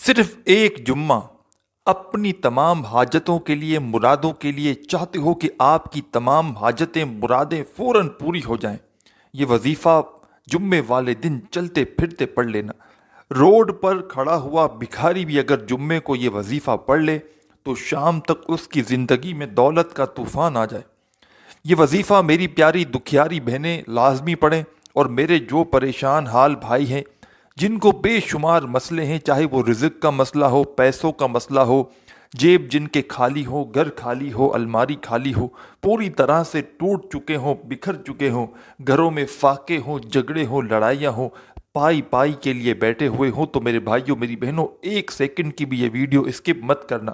صرف ایک جمعہ اپنی تمام حاجتوں کے لیے، مرادوں کے لیے چاہتے ہو کہ آپ کی تمام حاجتیں، مرادیں فوراً پوری ہو جائیں، یہ وظیفہ جمعے والے دن چلتے پھرتے پڑھ لینا۔ روڈ پر کھڑا ہوا بھکاری بھی اگر جمعے کو یہ وظیفہ پڑھ لے تو شام تک اس کی زندگی میں دولت کا طوفان آ جائے۔ یہ وظیفہ میری پیاری دکھیاری بہنیں لازمی پڑھیں، اور میرے جو پریشان حال بھائی ہیں جن کو بے شمار مسئلے ہیں، چاہے وہ رزق کا مسئلہ ہو، پیسوں کا مسئلہ ہو، جیب جن کے خالی ہو، گھر خالی ہو، الماری خالی ہو، پوری طرح سے ٹوٹ چکے ہوں، بکھر چکے ہوں، گھروں میں فاقے ہوں، جھگڑے ہوں، لڑائیاں ہوں، پائی پائی کے لیے بیٹھے ہوئے ہوں، تو میرے بھائیوں میری بہنوں، ایک سیکنڈ کی بھی یہ ویڈیو اسکپ مت کرنا۔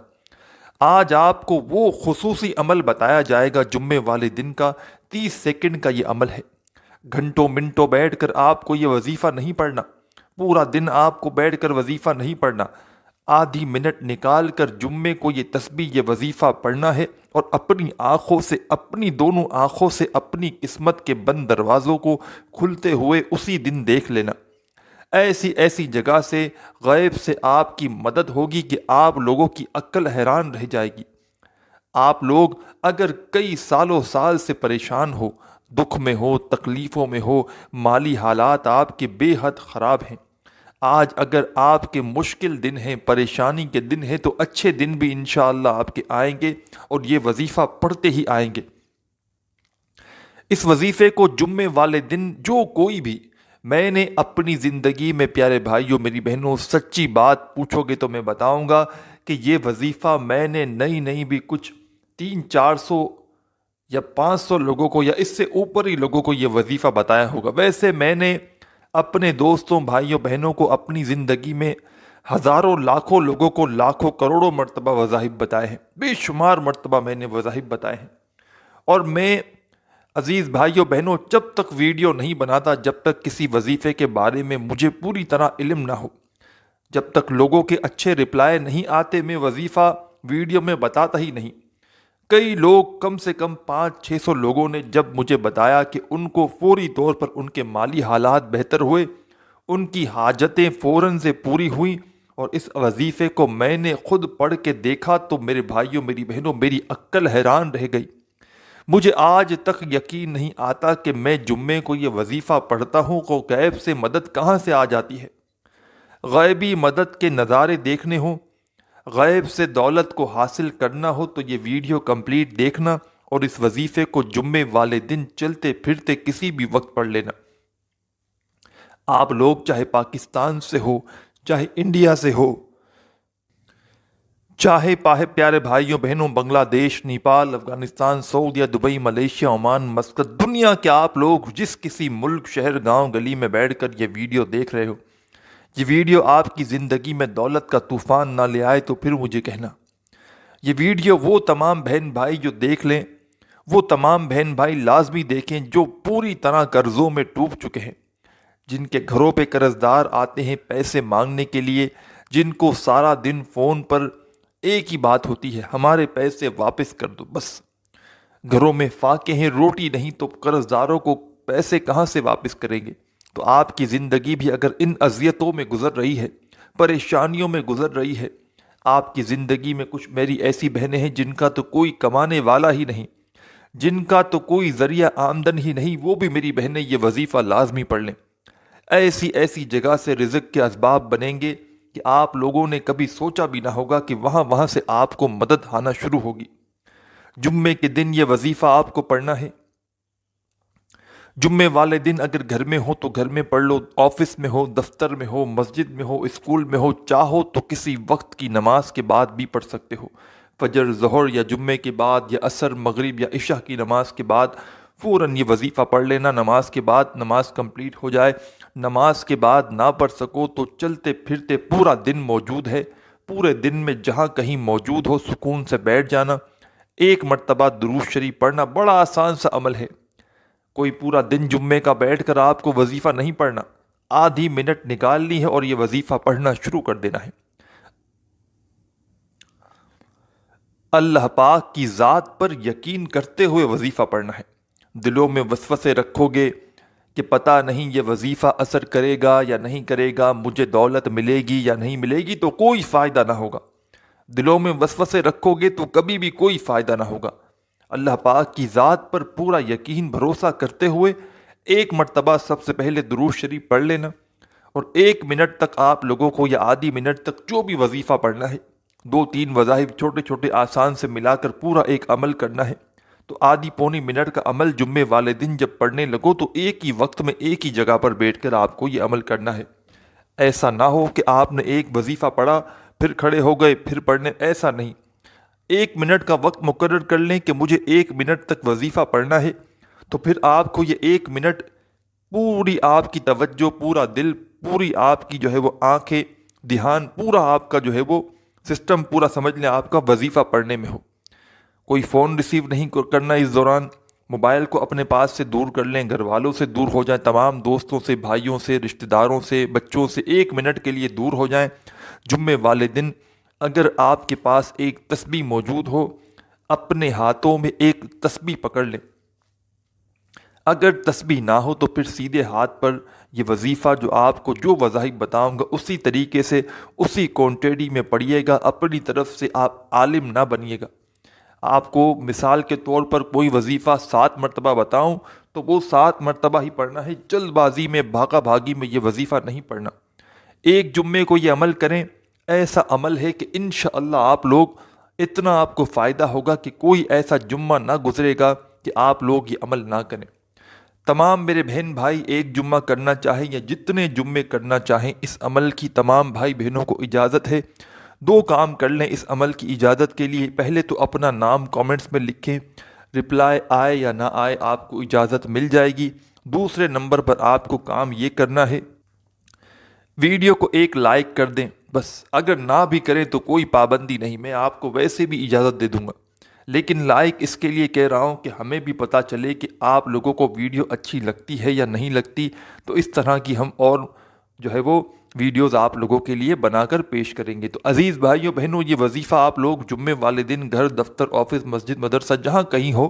آج آپ کو وہ خصوصی عمل بتایا جائے گا جمعے والے دن کا، 30 سیکنڈ کا یہ عمل ہے۔ گھنٹوں منٹوں بیٹھ کر آپ کو یہ وظیفہ نہیں پڑھنا، پورا دن آپ کو بیٹھ کر وظیفہ نہیں پڑھنا، آدھی منٹ نکال کر جمعے کو یہ تسبیح، یہ وظیفہ پڑھنا ہے، اور اپنی آنکھوں سے، اپنی دونوں آنکھوں سے اپنی قسمت کے بند دروازوں کو کھلتے ہوئے اسی دن دیکھ لینا۔ ایسی ایسی جگہ سے، غیب سے آپ کی مدد ہوگی کہ آپ لوگوں کی عقل حیران رہ جائے گی۔ آپ لوگ اگر کئی سالوں سال سے پریشان ہو، دکھ میں ہو، تکلیفوں میں ہو، مالی حالات آپ کے بے حد خراب ہیں، آج اگر آپ کے مشکل دن ہیں، پریشانی کے دن ہیں، تو اچھے دن بھی انشاءاللہ آپ کے آئیں گے، اور یہ وظیفہ پڑھتے ہی آئیں گے۔ اس وظیفے کو جمعے والے دن جو کوئی بھی، میں نے اپنی زندگی میں، پیارے بھائیوں میری بہنوں، سچی بات پوچھو گے تو میں بتاؤں گا کہ یہ وظیفہ میں نے نہیں بھی کچھ 300-400 یا 500 لوگوں کو، یا اس سے اوپر ہی لوگوں کو یہ وظیفہ بتایا ہوگا۔ ویسے میں نے اپنے دوستوں، بھائیوں، بہنوں کو اپنی زندگی میں ہزاروں، لاکھوں لوگوں کو لاکھوں کروڑوں مرتبہ وظائف بتائے ہیں، بے شمار مرتبہ میں نے وظائف بتائے ہیں۔ اور میں عزیز بھائیوں بہنوں، جب تک ویڈیو نہیں بناتا، جب تک کسی وظیفے کے بارے میں مجھے پوری طرح علم نہ ہو، جب تک لوگوں کے اچھے رپلائے نہیں آتے، میں وظیفہ ویڈیو میں بتاتا ہی نہیں۔ کئی لوگ، کم سے کم 500-600 لوگوں نے جب مجھے بتایا کہ ان کو فوری طور پر ان کے مالی حالات بہتر ہوئے، ان کی حاجتیں فوراً سے پوری ہوئیں، اور اس وظیفے کو میں نے خود پڑھ کے دیکھا، تو میرے بھائیوں میری بہنوں، میری عقل حیران رہ گئی۔ مجھے آج تک یقین نہیں آتا کہ میں جمعے کو یہ وظیفہ پڑھتا ہوں کو غیب سے مدد کہاں سے آ جاتی ہے۔ غیبی مدد کے نظارے دیکھنے ہوں، غیب سے دولت کو حاصل کرنا ہو، تو یہ ویڈیو کمپلیٹ دیکھنا، اور اس وظیفے کو جمعے والے دن چلتے پھرتے کسی بھی وقت پڑھ لینا۔ آپ لوگ چاہے پاکستان سے ہو، چاہے انڈیا سے ہو، چاہے پیارے بھائیوں بہنوں بنگلہ دیش، نیپال، افغانستان، سعودیہ، دبئی، ملیشیا، عمان، مسقط، دنیا کے آپ لوگ جس کسی ملک، شہر، گاؤں، گلی میں بیٹھ کر یہ ویڈیو دیکھ رہے ہو، یہ ویڈیو آپ کی زندگی میں دولت کا طوفان نہ لے آئے تو پھر مجھے کہنا۔ یہ ویڈیو وہ تمام بہن بھائی جو دیکھ لیں، وہ تمام بہن بھائی لازمی دیکھیں جو پوری طرح قرضوں میں ڈوب چکے ہیں، جن کے گھروں پہ قرض دار آتے ہیں پیسے مانگنے کے لیے، جن کو سارا دن فون پر ایک ہی بات ہوتی ہے، ہمارے پیسے واپس کر دو بس۔ گھروں میں فاقے ہیں، روٹی نہیں، تو قرض داروں کو پیسے کہاں سے واپس کریں گے؟ تو آپ کی زندگی بھی اگر ان اذیتوں میں گزر رہی ہے، پریشانیوں میں گزر رہی ہے، آپ کی زندگی میں کچھ میری ایسی بہنیں ہیں جن کا تو کوئی کمانے والا ہی نہیں، جن کا تو کوئی ذریعہ آمدن ہی نہیں، وہ بھی میری بہنیں یہ وظیفہ لازمی پڑھ لیں۔ ایسی ایسی جگہ سے رزق کے اسباب بنیں گے کہ آپ لوگوں نے کبھی سوچا بھی نہ ہوگا کہ وہاں سے آپ کو مدد آنا شروع ہوگی۔ جمعے کے دن یہ وظیفہ آپ کو پڑھنا ہے۔ جمعے والے دن اگر گھر میں ہو تو گھر میں پڑھ لو، آفس میں ہو، دفتر میں ہو، مسجد میں ہو، اسکول میں ہو، چاہو تو کسی وقت کی نماز کے بعد بھی پڑھ سکتے ہو، فجر، ظہر، یا جمعے کے بعد، یا عصر، مغرب یا عشاء کی نماز کے بعد فوراً یہ وظیفہ پڑھ لینا۔ نماز کے بعد نماز کمپلیٹ ہو جائے، نماز کے بعد نہ پڑھ سکو تو چلتے پھرتے پورا دن موجود ہے، پورے دن میں جہاں کہیں موجود ہو سکون سے بیٹھ جانا، ایک مرتبہ درود شریف پڑھنا، بڑا آسان سا عمل ہے۔ کوئی پورا دن جمعے کا بیٹھ کر آپ کو وظیفہ نہیں پڑھنا، آدھی منٹ نکالنی ہے اور یہ وظیفہ پڑھنا شروع کر دینا ہے۔ اللہ پاک کی ذات پر یقین کرتے ہوئے وظیفہ پڑھنا ہے۔ دلوں میں وسوسے رکھو گے کہ پتہ نہیں یہ وظیفہ اثر کرے گا یا نہیں کرے گا، مجھے دولت ملے گی یا نہیں ملے گی، تو کوئی فائدہ نہ ہوگا۔ دلوں میں وسوسے رکھو گے تو کبھی بھی کوئی فائدہ نہ ہوگا۔ اللہ پاک کی ذات پر پورا یقین بھروسہ کرتے ہوئے ایک مرتبہ سب سے پہلے درود شریف پڑھ لینا، اور 1 منٹ تک آپ لوگوں کو یا آدھی منٹ تک جو بھی وظیفہ پڑھنا ہے، 2-3 وظائف چھوٹے چھوٹے آسان سے ملا کر پورا ایک عمل کرنا ہے۔ تو آدھی پونی منٹ کا عمل جمعے والے دن جب پڑھنے لگو تو ایک ہی وقت میں ایک ہی جگہ پر بیٹھ کر آپ کو یہ عمل کرنا ہے۔ ایسا نہ ہو کہ آپ نے ایک وظیفہ پڑھا پھر کھڑے ہو گئے پھر پڑھنے، ایسا نہیں۔ 1 منٹ کا وقت مقرر کر لیں کہ مجھے 1 منٹ تک وظیفہ پڑھنا ہے، تو پھر آپ کو یہ 1 منٹ پوری آپ کی توجہ، پورا دل، پوری آپ کی جو ہے وہ آنکھیں، دھیان، پورا آپ کا جو ہے وہ سسٹم پورا سمجھ لیں آپ کا وظیفہ پڑھنے میں ہو۔ کوئی فون ریسیو نہیں کرنا اس دوران، موبائل کو اپنے پاس سے دور کر لیں، گھر والوں سے دور ہو جائیں، تمام دوستوں سے، بھائیوں سے، رشتہ داروں سے، بچوں سے 1 منٹ کے لیے دور ہو جائیں۔ جمعے والے دن اگر آپ کے پاس ایک تسبیح موجود ہو، اپنے ہاتھوں میں ایک تسبیح پکڑ لیں۔ اگر تسبیح نہ ہو تو پھر سیدھے ہاتھ پر یہ وظیفہ جو آپ کو جو وظائف بتاؤں گا اسی طریقے سے اسی کوانٹیٹی میں پڑھیے گا۔ اپنی طرف سے آپ عالم نہ بنیے گا۔ آپ کو مثال کے طور پر کوئی وظیفہ 7 مرتبہ بتاؤں تو وہ 7 مرتبہ ہی پڑھنا ہے، جلد بازی میں، بھاگا بھاگی میں یہ وظیفہ نہیں پڑھنا۔ ایک جمعے کو یہ عمل کریں، ایسا عمل ہے کہ انشاءاللہ آپ لوگ، اتنا آپ کو فائدہ ہوگا کہ کوئی ایسا جمعہ نہ گزرے گا کہ آپ لوگ یہ عمل نہ کریں۔ تمام میرے بہن بھائی ایک جمعہ کرنا چاہیں یا جتنے جمعے کرنا چاہیں، اس عمل کی تمام بھائی بہنوں کو اجازت ہے۔ 2 کام کر لیں اس عمل کی اجازت کے لیے۔ پہلے تو اپنا نام کامنٹس میں لکھیں، رپلائی آئے یا نہ آئے آپ کو اجازت مل جائے گی۔ دوسرے نمبر پر آپ کو کام یہ کرنا ہے، ویڈیو کو ایک لائک کر دیں بس۔ اگر نہ بھی کریں تو کوئی پابندی نہیں، میں آپ کو ویسے بھی اجازت دے دوں گا، لیکن لائک اس کے لیے کہہ رہا ہوں کہ ہمیں بھی پتہ چلے کہ آپ لوگوں کو ویڈیو اچھی لگتی ہے یا نہیں لگتی، تو اس طرح کی ہم اور جو ہے وہ ویڈیوز آپ لوگوں کے لیے بنا کر پیش کریں گے۔ تو عزیز بھائیوں بہنوں، یہ وظیفہ آپ لوگ جمعے والے دن گھر، دفتر، آفس، مسجد، مدرسہ، جہاں کہیں ہو،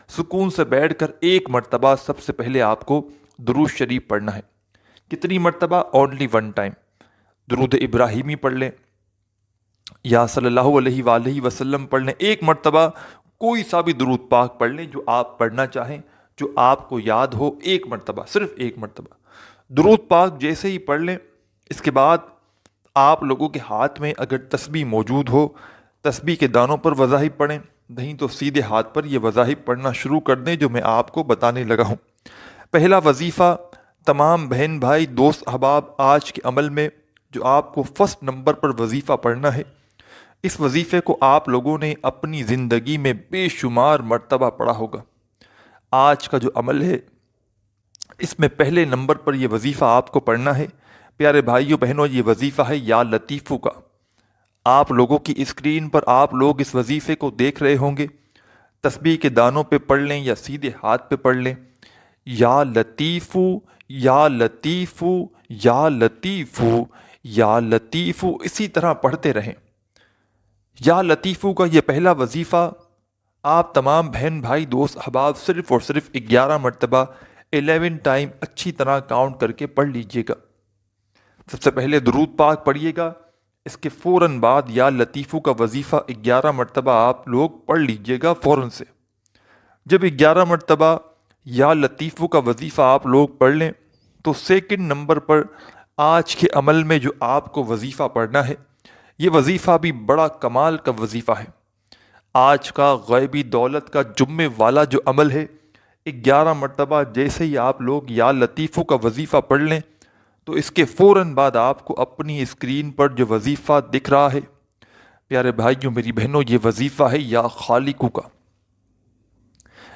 سکون سے بیٹھ کر 1 مرتبہ سب سے پہلے آپ کو درود شریف پڑھنا ہے۔ کتنی مرتبہ؟ Only 1 time. درود ابراہیمی پڑھ لیں یا صلی اللہ علیہ وآلہ وسلم پڑھ لیں۔ 1 مرتبہ کوئی سا بھی درود پاک پڑھ لیں جو آپ پڑھنا چاہیں، جو آپ کو یاد ہو۔ 1 مرتبہ، صرف 1 مرتبہ درود پاک جیسے ہی پڑھ لیں، اس کے بعد آپ لوگوں کے ہاتھ میں اگر تسبیح موجود ہو، تسبیح کے دانوں پر وظائف پڑھیں، نہیں تو سیدھے ہاتھ پر یہ وظائف پڑھنا شروع کر دیں جو میں آپ کو بتانے لگا ہوں۔ پہلا وظیفہ، تمام بہن بھائی، دوست احباب، آج کے عمل میں جو آپ کو فرسٹ نمبر پر وظیفہ پڑھنا ہے، اس وظیفے کو آپ لوگوں نے اپنی زندگی میں بے شمار مرتبہ پڑھا ہوگا۔ آج کا جو عمل ہے اس میں پہلے نمبر پر یہ وظیفہ آپ کو پڑھنا ہے۔ پیارے بھائیوں بہنوں، یہ وظیفہ ہے یا لطیفو کا۔ آپ لوگوں کی اسکرین پر آپ لوگ اس وظیفے کو دیکھ رہے ہوں گے۔ تسبیح کے دانوں پہ پڑھ لیں یا سیدھے ہاتھ پہ پڑھ لیں۔ یا لطیفو، یا لطیفو، یا لطیفو، یا لطیفو، اسی طرح پڑھتے رہیں۔ یا لطیفو کا یہ پہلا وظیفہ آپ تمام بہن بھائی، دوست احباب صرف اور صرف 11 مرتبہ 11 ٹائم اچھی طرح کاؤنٹ کر کے پڑھ لیجئے گا۔ سب سے پہلے درود پاک پڑھیے گا، اس کے فوراً بعد یا لطیفو کا وظیفہ 11 مرتبہ آپ لوگ پڑھ لیجئے گا فوراً سے۔ جب 11 مرتبہ یا لطیفو کا وظیفہ آپ لوگ پڑھ لیں تو سیکنڈ نمبر پر آج کے عمل میں جو آپ کو وظیفہ پڑھنا ہے، یہ وظیفہ بھی بڑا کمال کا وظیفہ ہے۔ آج کا غیبی دولت کا جمعے والا جو عمل ہے، 11 مرتبہ جیسے ہی آپ لوگ یا لطیفو کا وظیفہ پڑھ لیں تو اس کے فوراً بعد آپ کو اپنی اسکرین پر جو وظیفہ دکھ رہا ہے، پیارے بھائیوں میری بہنوں، یہ وظیفہ ہے یا خالقو کا۔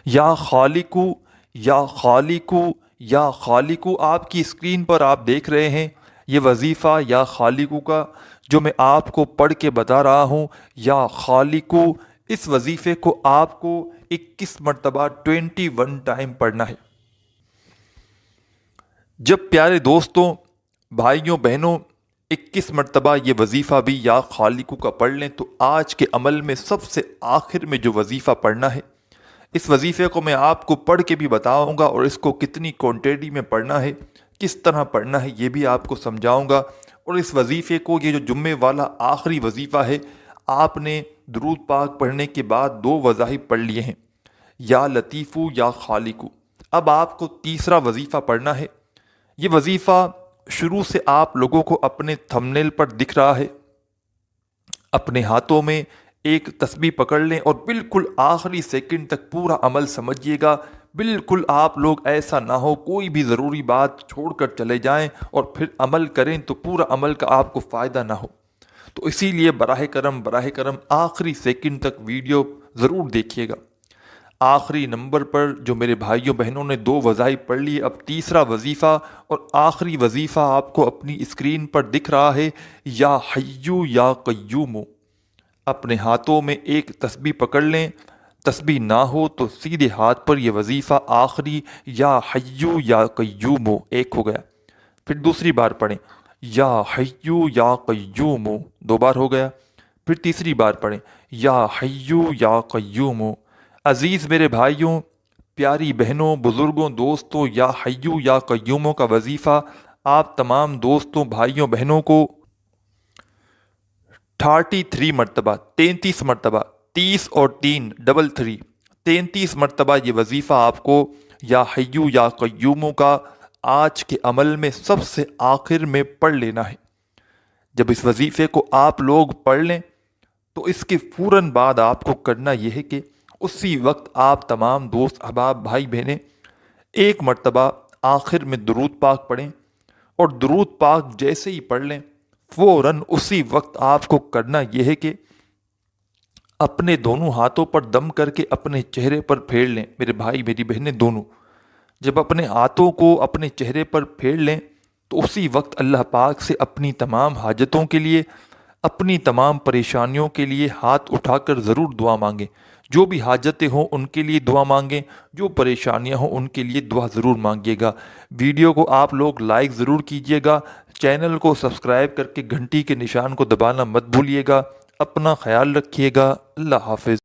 یا خالقو، یا خالقو، یا خالقو، آپ کی اسکرین پر آپ دیکھ رہے ہیں یہ وظیفہ یا خالقو کا جو میں آپ کو پڑھ کے بتا رہا ہوں۔ یا خالقو، اس وظیفے کو آپ کو 21 مرتبہ 21 ٹائم پڑھنا ہے۔ جب پیارے دوستوں، بھائیوں، بہنوں، 21 مرتبہ یہ وظیفہ بھی یا خالقو کا پڑھ لیں تو آج کے عمل میں سب سے آخر میں جو وظیفہ پڑھنا ہے، اس وظیفے کو میں آپ کو پڑھ کے بھی بتاؤں گا اور اس کو کتنی کوانٹٹی میں پڑھنا ہے، کس طرح پڑھنا ہے، یہ بھی آپ کو سمجھاؤں گا۔ اور اس وظیفے کو، یہ جو جمعے والا آخری وظیفہ ہے، آپ نے درود پاک پڑھنے کے بعد 2 وظائف پڑھ لیے ہیں، یا لطیفو یا خالقو۔ اب آپ کو تیسرا وظیفہ پڑھنا ہے۔ یہ وظیفہ شروع سے آپ لوگوں کو اپنے تھمبنیل پر دکھ رہا ہے۔ اپنے ہاتھوں میں ایک تسبیح پکڑ لیں اور بالکل آخری سیکنڈ تک پورا عمل سمجھیے گا۔ بالکل آپ لوگ ایسا نہ ہو کوئی بھی ضروری بات چھوڑ کر چلے جائیں اور پھر عمل کریں تو پورا عمل کا آپ کو فائدہ نہ ہو۔ تو اسی لیے براہ کرم آخری سیکنڈ تک ویڈیو ضرور دیکھیے گا۔ آخری نمبر پر جو میرے بھائیوں بہنوں نے 2 وظائف پڑھ لی، اب تیسرا وظیفہ اور آخری وظیفہ آپ کو اپنی اسکرین پر دکھ رہا ہے، یا حیو یا قیوم۔ اپنے ہاتھوں میں ایک تسبیح پکڑ لیں، تسبیح نہ ہو تو سیدھے ہاتھ پر یہ وظیفہ آخری یا حیو یا قیوم ایک ہو گیا۔ پھر دوسری بار پڑھیں، یا حیو یا قیوم، 2 بار ہو گیا۔ پھر تیسری بار پڑھیں، یا حیو یا قیوم۔ عزیز میرے بھائیوں، پیاری بہنوں، بزرگوں، دوستوں، یا حیو یا قیوموں کا وظیفہ آپ تمام دوستوں، بھائیوں، بہنوں کو 33 مرتبہ، 33 مرتبہ، 30 اور 3 ڈبل 3، 33 مرتبہ یہ وظیفہ آپ کو یا حیو یا قیوموں کا آج کے عمل میں سب سے آخر میں پڑھ لینا ہے۔ جب اس وظیفے کو آپ لوگ پڑھ لیں تو اس کے فوراً بعد آپ کو کرنا یہ ہے کہ اسی وقت آپ تمام دوست احباب بھائی بہنیں ایک مرتبہ آخر میں درود پاک پڑھیں، اور درود پاک جیسے ہی پڑھ لیں فوراً اسی وقت آپ کو کرنا یہ ہے کہ اپنے دونوں ہاتھوں پر دم کر کے اپنے چہرے پر پھیر لیں۔ میرے بھائی میری بہنیں دونوں جب اپنے ہاتھوں کو اپنے چہرے پر پھیر لیں تو اسی وقت اللہ پاک سے اپنی تمام حاجتوں کے لیے، اپنی تمام پریشانیوں کے لیے ہاتھ اٹھا کر ضرور دعا مانگیں۔ جو بھی حاجتیں ہوں ان کے لیے دعا مانگیں، جو پریشانیاں ہوں ان کے لیے دعا ضرور مانگیے گا۔ ویڈیو کو آپ لوگ لائک ضرور کیجیے گا، چینل کو سبسکرائب کر کے گھنٹی کے نشان کو دبانا مت بھولیے گا۔ اپنا خیال رکھیے گا۔ اللہ حافظ۔